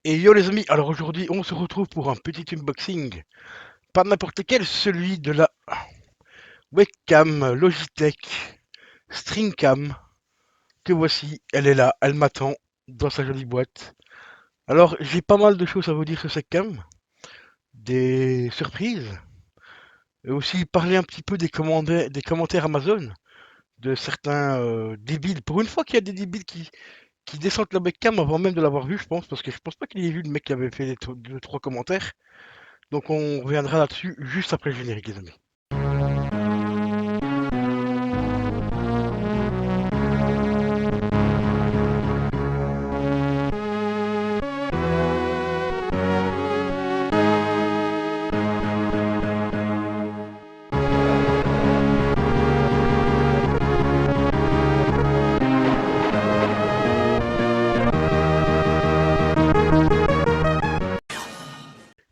Et yo les amis, alors aujourd'hui on se retrouve pour un petit unboxing, pas n'importe lequel, celui de la webcam Logitech Streamcam, que voici, elle est là, elle m'attend dans sa jolie boîte. Alors j'ai pas mal de choses à vous dire sur cette cam, des surprises, et aussi parler un petit peu des commentaires Amazon, de certains débiles. Pour une fois qu'il y a des débiles qui descendent la webcam avant même de l'avoir vu, je pense, parce que je pense pas qu'il ait vu le mec qui avait fait les deux, trois commentaires. Donc on reviendra là-dessus juste après le générique, les amis.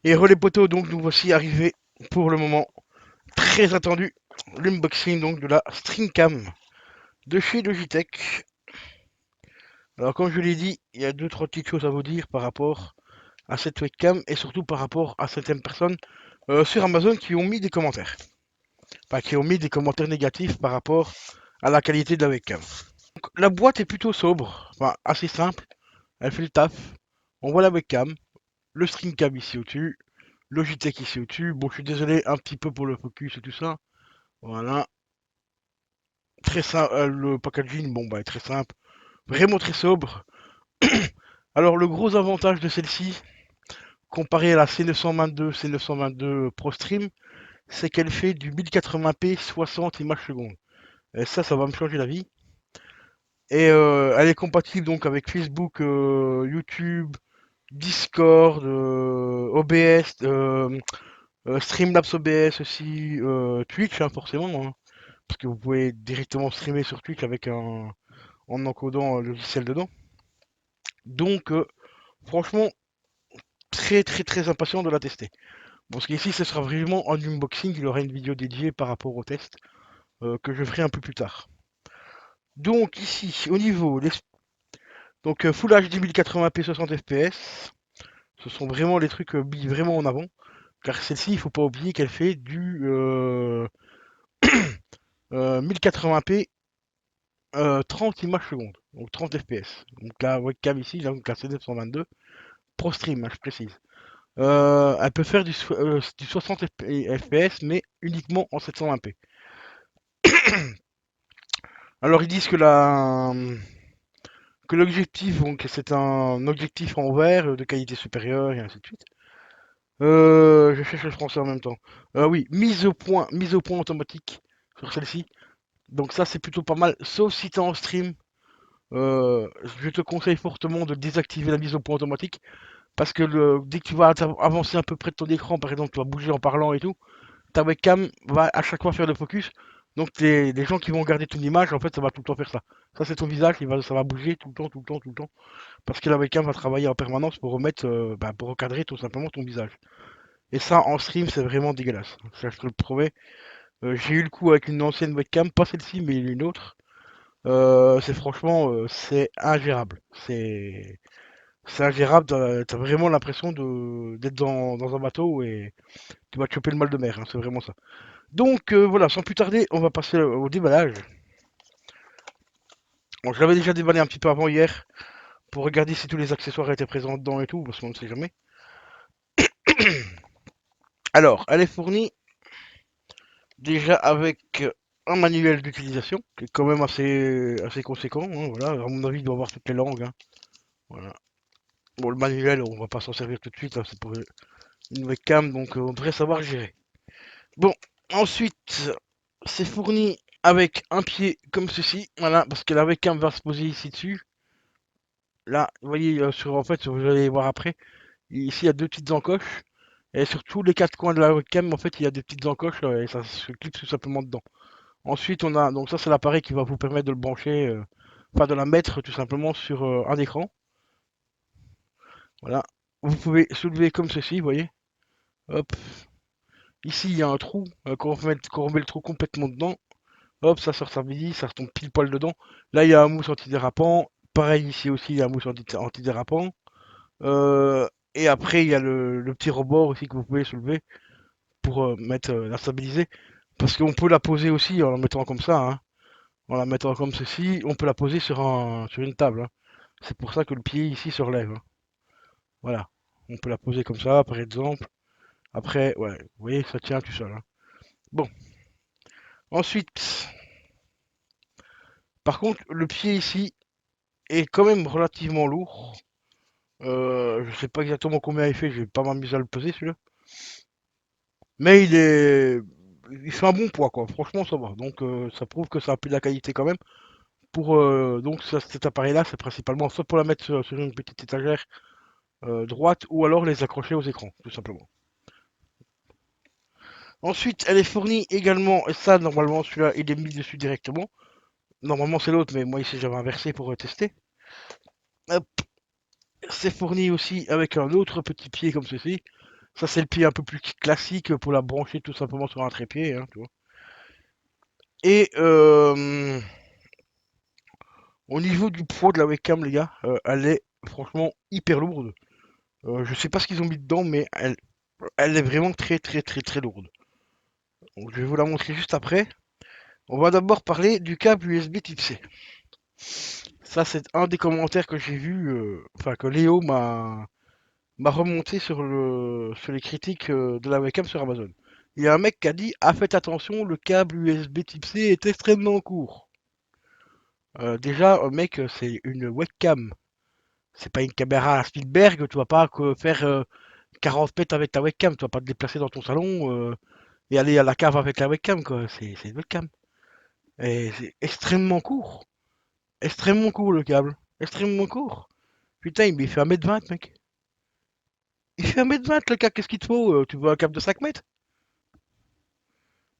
Et relais poteaux, donc nous voici arrivés pour le moment très attendu, l'unboxing donc de la Streamcam de chez Logitech. Alors comme je l'ai dit, il y a deux trois petites choses à vous dire par rapport à cette webcam et surtout par rapport à certaines personnes sur Amazon qui ont mis des commentaires. Enfin, qui ont mis des commentaires négatifs par rapport à la qualité de la webcam. Donc, la boîte est plutôt sobre, enfin assez simple, elle fait le taf. On voit la webcam, le Streamcam ici au-dessus, Logitech ici au-dessus. Bon, je suis désolé un petit peu pour le focus et tout ça. Voilà. Très simple. Le packaging, bon, bah, est très simple. Vraiment très sobre. Alors, le gros avantage de celle-ci, comparé à la C922, C922 Pro Stream, c'est qu'elle fait du 1080p 60 images secondes. Et ça va me changer la vie. Et elle est compatible donc avec Facebook, YouTube, Discord, OBS, Streamlabs OBS aussi, Twitch, hein, forcément, hein. Parce que vous pouvez directement streamer sur Twitch avec en encodant un logiciel dedans. Donc, franchement, très très très impatient de la tester. Bon, parce qu'ici, ce sera vraiment en unboxing, il y aura une vidéo dédiée par rapport au test que je ferai un peu plus tard. Donc, ici, au niveau des... Donc, Full HD 1080p 60 fps, ce sont vraiment les trucs mis vraiment en avant. Car celle-ci, il faut pas oublier qu'elle fait du 1080p 30 images secondes, donc 30 fps. Donc la webcam ici, donc la C922 Pro Stream, hein, je précise. Elle peut faire du 60 fps, mais uniquement en 720p. Alors ils disent que l'objectif, donc c'est un objectif en verre de qualité supérieure et ainsi de suite. Je cherche le français en même temps. Oui, mise au point automatique sur celle-ci. Donc ça c'est plutôt pas mal, sauf si tu es en stream. Je te conseille fortement de désactiver la mise au point automatique. Parce que dès que tu vas avancer un peu près de ton écran, par exemple, tu vas bouger en parlant et tout, ta webcam va à chaque fois faire le focus. Donc les gens qui vont regarder ton image, en fait, ça va tout le temps faire ça. Ça, c'est ton visage, ça va bouger tout le temps, tout le temps, tout le temps. Parce que la webcam va travailler en permanence pour remettre, pour recadrer tout simplement ton visage. Et ça, en stream, c'est vraiment dégueulasse. Ça, je te le promets. J'ai eu le coup avec une ancienne webcam, pas celle-ci, mais une autre. C'est franchement, c'est ingérable. C'est ingérable, t'as vraiment l'impression d'être dans un bateau et tu vas te choper le mal de mer, hein, c'est vraiment ça. Donc voilà, sans plus tarder, on va passer au déballage. Bon, je l'avais déjà déballé un petit peu avant hier, pour regarder si tous les accessoires étaient présents dedans et tout, parce qu'on ne sait jamais. Alors, elle est fournie déjà avec un manuel d'utilisation, qui est quand même assez conséquent, hein, voilà. À mon avis, il doit avoir toutes les langues, hein, voilà. Bon, le manuel, on va pas s'en servir tout de suite, hein, c'est pour une webcam, donc on devrait savoir gérer. Bon, ensuite, c'est fourni avec un pied comme ceci, voilà, parce que la webcam va se poser ici dessus. Là, vous voyez, en fait, vous allez voir après, ici il y a deux petites encoches, et sur tous les quatre coins de la webcam, en fait, il y a des petites encoches, et ça se clique tout simplement dedans. Ensuite, on a, donc ça c'est l'appareil qui va vous permettre de le brancher, enfin de la mettre tout simplement sur un écran. Voilà. Vous pouvez soulever comme ceci, vous voyez. Hop. Ici, il y a un trou, quand on met le trou complètement dedans. Hop, ça sort sa bille, ça retombe pile poil dedans. Là, il y a un mousse antidérapant. Pareil ici aussi, il y a un mousse antidérapant. Et après, il y a le petit rebord aussi que vous pouvez soulever pour mettre la stabiliser. Parce qu'on peut la poser aussi en la mettant comme ça, hein. En la mettant comme ceci, on peut la poser sur une table, hein. C'est pour ça que le pied ici se relève, hein. Voilà. On peut la poser comme ça, par exemple. Après, ouais, vous voyez, ça tient tout seul, hein. Bon. Ensuite, par contre, le pied ici est quand même relativement lourd. Je sais pas exactement combien il fait, je vais pas m'amuser à le peser celui-là. Mais il fait un bon poids quoi, franchement ça va. Donc ça prouve que ça a pris de la qualité quand même. Pour donc cet appareil-là, c'est principalement soit pour la mettre sur une petite étagère droite ou alors les accrocher aux écrans, tout simplement. Ensuite, elle est fournie également, et ça normalement celui-là il est mis dessus directement. Normalement c'est l'autre, mais moi ici j'avais inversé pour tester. Hop, c'est fourni aussi avec un autre petit pied comme ceci. Ça c'est le pied un peu plus classique pour la brancher tout simplement sur un trépied, hein, tu vois. Et au niveau du poids de la webcam, les gars, elle est franchement hyper lourde. Je sais pas ce qu'ils ont mis dedans, mais elle est vraiment très très très très lourde. Donc, je vais vous la montrer juste après. On va d'abord parler du câble USB Type C. Ça, c'est un des commentaires que j'ai vu, enfin que Léo m'a remonté sur les critiques de la webcam sur Amazon. Il y a un mec qui a dit: ah, faites attention, le câble USB Type C est extrêmement court. Déjà, mec, c'est une webcam. C'est pas une caméra à Spielberg, tu vas pas faire 40 mètres avec ta webcam, tu vas pas te déplacer dans ton salon et aller à la cave avec la webcam, quoi. C'est une webcam. Et c'est extrêmement court le câble, extrêmement court. Putain, il fait 1m20, mec. Il fait 1m20 le câble, qu'est-ce qu'il te faut? Tu veux un câble de 5 mètres?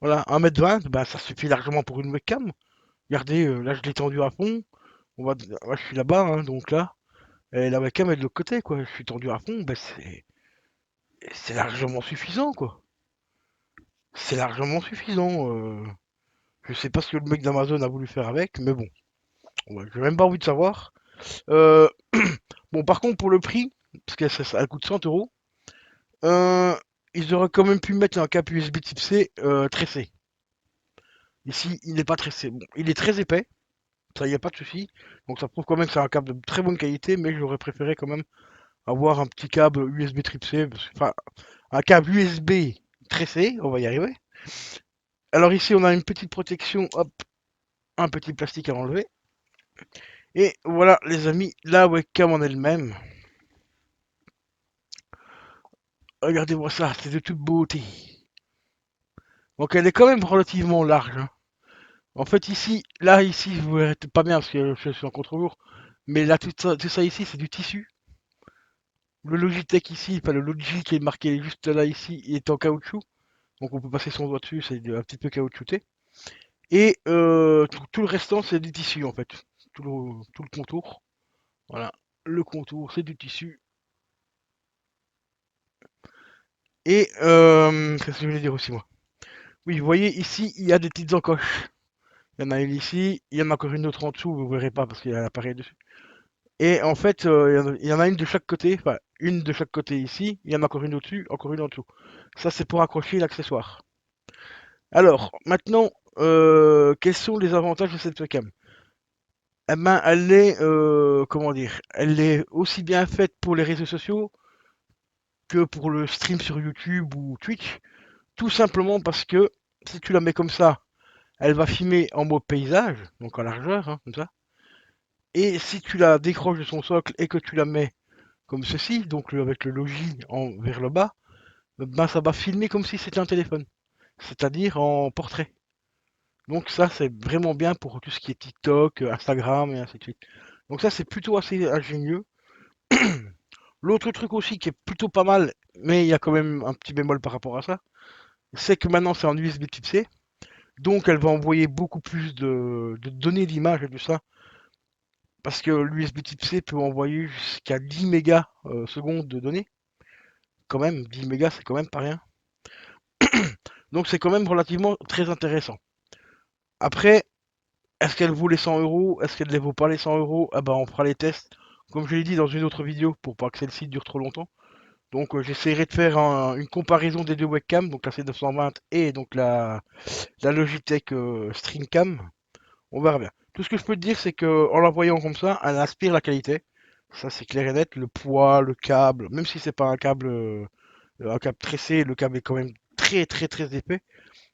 Voilà, 1m20, bah ça suffit largement pour une webcam. Regardez, là je l'ai tendu à fond. Moi, je suis là-bas, hein, donc là. Et la webcam est de l'autre côté, quoi. Je suis tendu à fond, bah c'est largement suffisant, quoi. C'est largement suffisant. Je sais pas ce que le mec d'Amazon a voulu faire avec, mais bon, ouais, j'ai même pas envie de savoir. Euh, bon, par contre, pour le prix, parce que ça coûte 100 euros, euh, ils auraient quand même pu mettre un câble USB Type C tressé. Ici, il n'est pas tressé. Bon, il est très épais, ça y a pas de souci. Donc ça prouve quand même que c'est un câble de très bonne qualité, mais j'aurais préféré quand même avoir un petit câble USB Type C, enfin un câble USB tressé, on va y arriver. Alors ici, on a une petite protection, hop, un petit plastique à enlever. Et voilà, les amis, la webcam en elle-même. Regardez-moi ça, c'est de toute beauté. Donc elle est quand même relativement large, hein. En fait ici, là ici, vous verrez pas bien parce que je suis en contre-jour. Mais là, tout ça ici, c'est du tissu. Le Logitech ici, enfin le Logi qui est marqué juste là ici, il est en caoutchouc. Donc on peut passer son doigt dessus, c'est un petit peu caoutchouté. Et tout le restant, c'est du tissu en fait. Tout le contour. Voilà. Le contour, c'est du tissu. Et qu'est-ce que je voulais dire aussi moi? Oui, vous voyez ici, il y a des petites encoches. Il y en a une ici, il y en a encore une autre en dessous, vous verrez pas parce qu'il y a l'appareil dessus. Et en fait, il y en a une de chaque côté, enfin une de chaque côté ici, il y en a encore une au-dessus, encore une en dessous. Ça, c'est pour accrocher l'accessoire. Alors, maintenant, quels sont les avantages de cette webcam? Eh ben, elle est, comment dire, elle est aussi bien faite pour les réseaux sociaux que pour le stream sur YouTube ou Twitch, tout simplement parce que si tu la mets comme ça, elle va filmer en mode paysage, donc en largeur, hein, comme ça. Et si tu la décroches de son socle et que tu la mets comme ceci, donc avec le logis vers le bas, ben ça va filmer comme si c'était un téléphone, c'est-à-dire en portrait. Donc ça c'est vraiment bien pour tout ce qui est TikTok, Instagram et ainsi de suite. Donc ça c'est plutôt assez ingénieux. L'autre truc aussi qui est plutôt pas mal, mais il y a quand même un petit bémol par rapport à ça, c'est que maintenant c'est en USB type C, donc elle va envoyer beaucoup plus de données d'image et tout ça, parce que l'USB type C peut envoyer jusqu'à 10 mégas secondes de données. Quand même, 10 mégas, c'est quand même pas rien. Donc c'est quand même relativement très intéressant. Après, est-ce qu'elle vaut les 100 euros? Est-ce qu'elle ne les vaut pas les 100 euros? Ah bah on fera les tests comme je l'ai dit dans une autre vidéo, pour pas que celle-ci dure trop longtemps. Donc j'essaierai de faire une comparaison des deux webcams, donc la C920 et donc la Logitech StreamCam. On verra bien. Tout ce que je peux te dire, c'est que en la voyant comme ça, elle inspire la qualité. Ça, c'est clair et net. Le poids, le câble, même si c'est pas un câble tressé, le câble est quand même très très très épais.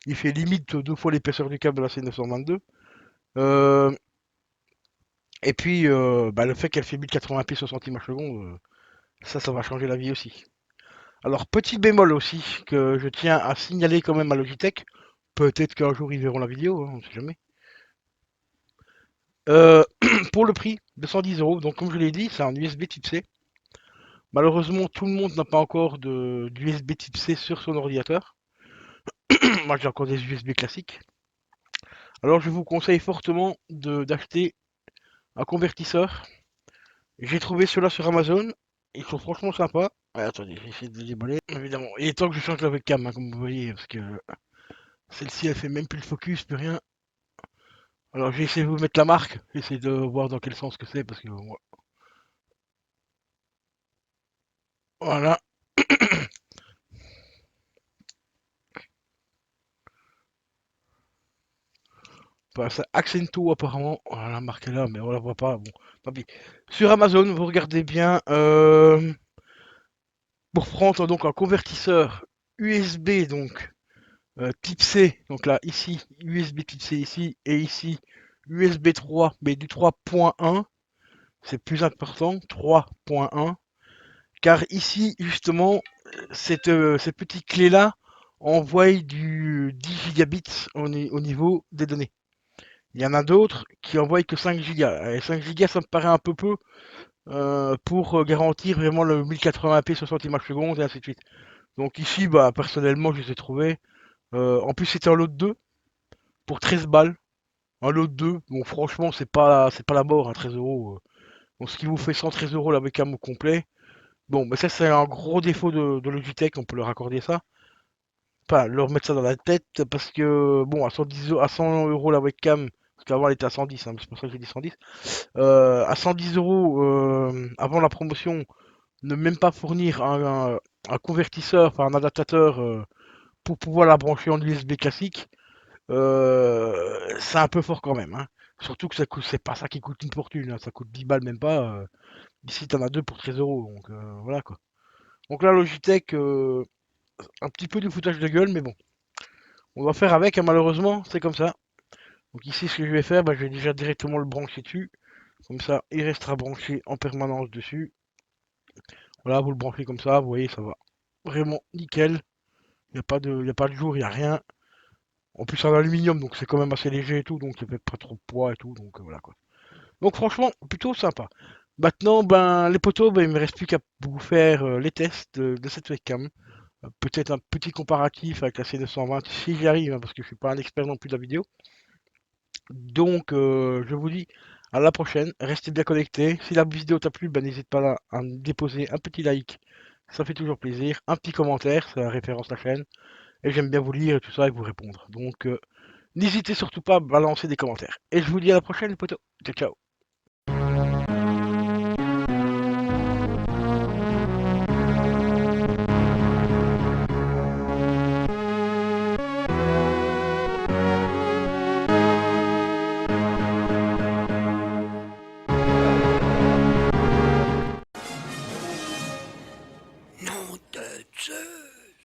Il fait limite 2 fois l'épaisseur du câble de la C922. Euh, et puis, bah, le fait qu'elle fait 1080p 60 images secondes, ça va changer la vie aussi. Alors, petit bémol aussi, que je tiens à signaler quand même à Logitech. Peut-être qu'un jour ils verront la vidéo, hein, on sait jamais. Euh, pour le prix de 110 €, donc comme je l'ai dit, c'est un USB type C. Malheureusement, tout le monde n'a pas encore d'USB type C sur son ordinateur. Moi, j'ai encore des USB classiques. Alors, je vous conseille fortement d'acheter un convertisseur. J'ai trouvé ceux-là sur Amazon. Ils sont franchement sympas. Ouais, attendez, je vais essayer de les déballer. Évidemment, il est temps que je change la webcam, hein, comme vous voyez, parce que celle-ci, elle fait même plus le focus, plus rien. Alors, j'ai essayé de vous mettre la marque. J'essaie de voir dans quel sens que c'est, parce que voilà. Enfin, c'est Accento apparemment. Voilà, marque est là, mais on la voit pas. Bon, tant pis. Sur Amazon, vous regardez bien. Pour prendre donc un convertisseur USB, donc type C, donc là, ici, USB type C ici, et ici, USB 3, mais du 3.1, c'est plus important, 3.1, car ici, justement, ces petites clés-là envoient du 10 gigabits au niveau des données. Il y en a d'autres qui envoient que 5 gigas. Et 5 gigas, ça me paraît un peu peu pour garantir vraiment le 1080p 60 images secondes et ainsi de suite. Donc ici, bah, personnellement, je les ai trouvés. En plus, c'était un lot de 2 pour 13 balles. Un lot de 2, bon, franchement, c'est pas la mort, à 13 €. Donc, ce qui vous fait 113 € la webcam au complet. Bon, mais ça, c'est un gros défaut de Logitech, on peut leur accorder ça. Enfin, leur mettre ça dans la tête, parce que, bon, à 100 € la webcam, parce qu'avant elle était à 110, hein, c'est pour ça que j'ai dit 110. À 110 € avant la promotion, ne même pas fournir un convertisseur, enfin un adaptateur pour pouvoir la brancher en USB classique, c'est un peu fort quand même, hein. Surtout que ça coûte, c'est pas ça qui coûte une fortune, hein, ça coûte 10 balles même pas. Ici t'en as deux pour 13 €, donc voilà quoi. Donc là Logitech, un petit peu du foutage de gueule, mais bon, on va faire avec, hein, malheureusement, c'est comme ça. Donc ici ce que je vais faire, bah, je vais déjà directement le brancher dessus, comme ça il restera branché en permanence dessus. Voilà, vous le branchez comme ça, vous voyez, ça va vraiment nickel. Y a pas de jour, il y a rien. En plus, c'est en aluminium, donc c'est quand même assez léger et tout, donc il fait pas trop de poids et tout, donc voilà quoi. Donc franchement, plutôt sympa. Maintenant, ben les potos, ben, il me reste plus qu'à vous faire les tests de cette webcam. Peut-être un petit comparatif avec la C920 si j'y arrive, hein, parce que je suis pas un expert non plus de la vidéo. Donc je vous dis à la prochaine, restez bien connectés. Si la vidéo t'a plu, ben, n'hésite pas à me déposer un petit like, ça fait toujours plaisir. Un petit commentaire, ça référence la chaîne. Et j'aime bien vous lire et tout ça et vous répondre. Donc n'hésitez surtout pas à balancer des commentaires. Et je vous dis à la prochaine, les potos. Ciao, ciao. Nom de Dieu!